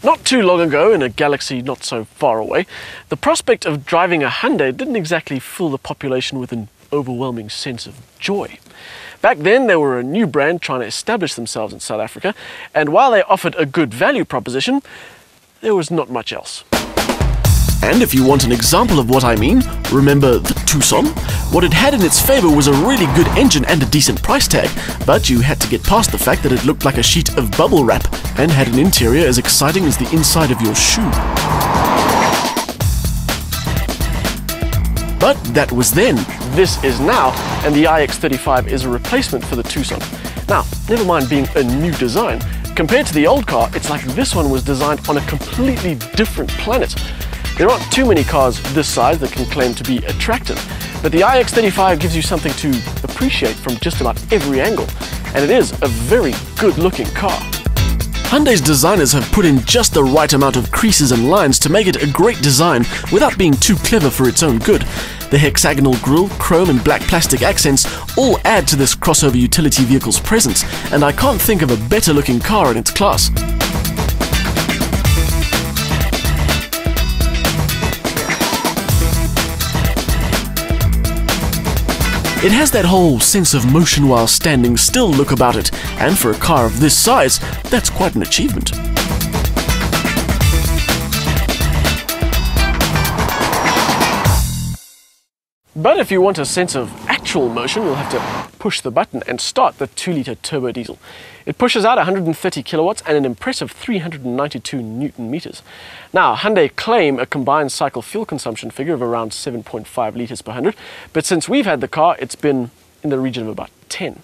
Not too long ago, in a galaxy not so far away, the prospect of driving a Hyundai didn't exactly fill the population with an overwhelming sense of joy. Back then, they were a new brand trying to establish themselves in South Africa, and while they offered a good value proposition, there was not much else. And if you want an example of what I mean, remember the Tucson? What it had in its favor was a really good engine and a decent price tag, but you had to get past the fact that it looked like a sheet of bubble wrap and had an interior as exciting as the inside of your shoe. But that was then. This is now, and the ix35 is a replacement for the Tucson. Now, never mind being a new design, compared to the old car, it's like this one was designed on a completely different planet. There aren't too many cars this size that can claim to be attractive, but the ix35 gives you something to appreciate from just about every angle, and it is a very good-looking car. Hyundai's designers have put in just the right amount of creases and lines to make it a great design without being too clever for its own good. The hexagonal grille, chrome and black plastic accents all add to this crossover utility vehicle's presence, and I can't think of a better looking car in its class. It has that whole sense of motion while standing still look about it, and for a car of this size, that's quite an achievement. But if you want a sense of actual motion, you'll have to push the button and start the 2-litre turbo diesel. It pushes out 130 kilowatts and an impressive 392 newton meters. Now, Hyundai claim a combined cycle fuel consumption figure of around 7.5 litres per 100, but since we've had the car, it's been in the region of about 10.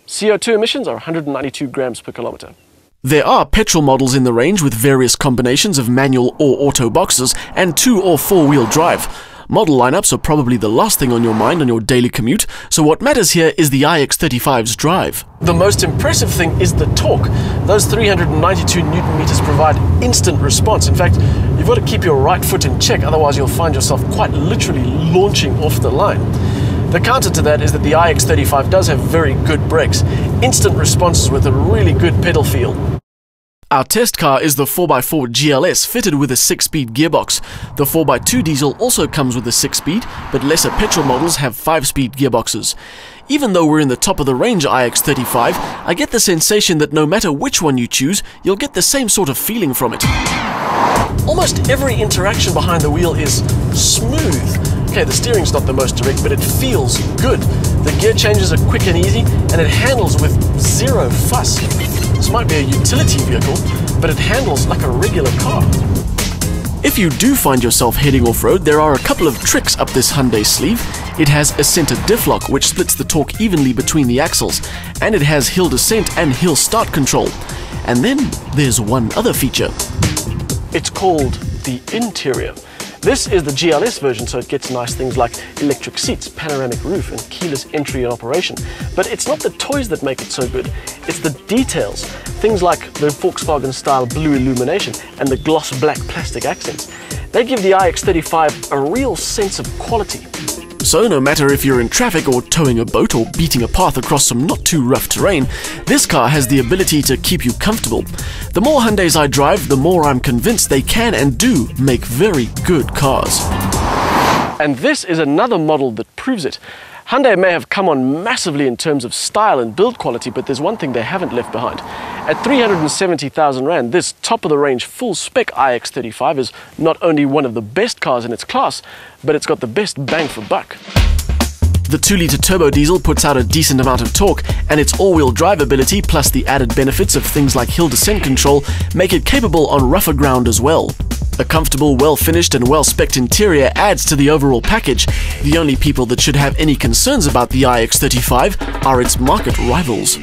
CO2 emissions are 192 grams per kilometre. There are petrol models in the range with various combinations of manual or auto boxes and 2- or 4-wheel drive. Model lineups are probably the last thing on your mind on your daily commute, so what matters here is the ix35's drive. The most impressive thing is the torque. Those 392 newton meters provide instant response. In fact, you've got to keep your right foot in check, otherwise you'll find yourself quite literally launching off the line. The counter to that is that the ix35 does have very good brakes, instant responses with a really good pedal feel. Our test car is the 4x4 GLS fitted with a 6-speed gearbox. The 4x2 diesel also comes with a 6-speed, but lesser petrol models have 5-speed gearboxes. Even though we're in the top of the range ix35, I get the sensation that no matter which one you choose, you'll get the same sort of feeling from it. Almost every interaction behind the wheel is smooth. Okay, the steering's not the most direct, but it feels good. The gear changes are quick and easy, and it handles with zero fuss. This might be a utility vehicle, but it handles like a regular car. If you do find yourself heading off-road, there are a couple of tricks up this Hyundai sleeve. It has a center diff lock, which splits the torque evenly between the axles, and it has hill descent and hill start control. And then there's one other feature. It's called the interior. This is the GLS version, so it gets nice things like electric seats, panoramic roof, and keyless entry and operation. But it's not the toys that make it so good, it's the details. Things like the Volkswagen-style blue illumination and the gloss black plastic accents. They give the ix35 a real sense of quality. So no matter if you're in traffic or towing a boat or beating a path across some not too rough terrain, this car has the ability to keep you comfortable. The more Hyundais I drive, the more I'm convinced they can and do make very good cars. And this is another model that proves it. Hyundai may have come on massively in terms of style and build quality, but there's one thing they haven't left behind. At 370,000 Rand, this top-of-the-range full-spec ix35 is not only one of the best cars in its class, but it's got the best bang for buck. The 2-litre turbo diesel puts out a decent amount of torque, and its all-wheel drive ability plus the added benefits of things like hill descent control make it capable on rougher ground as well. A comfortable, well-finished and well-specced interior adds to the overall package. The only people that should have any concerns about the ix35 are its market rivals.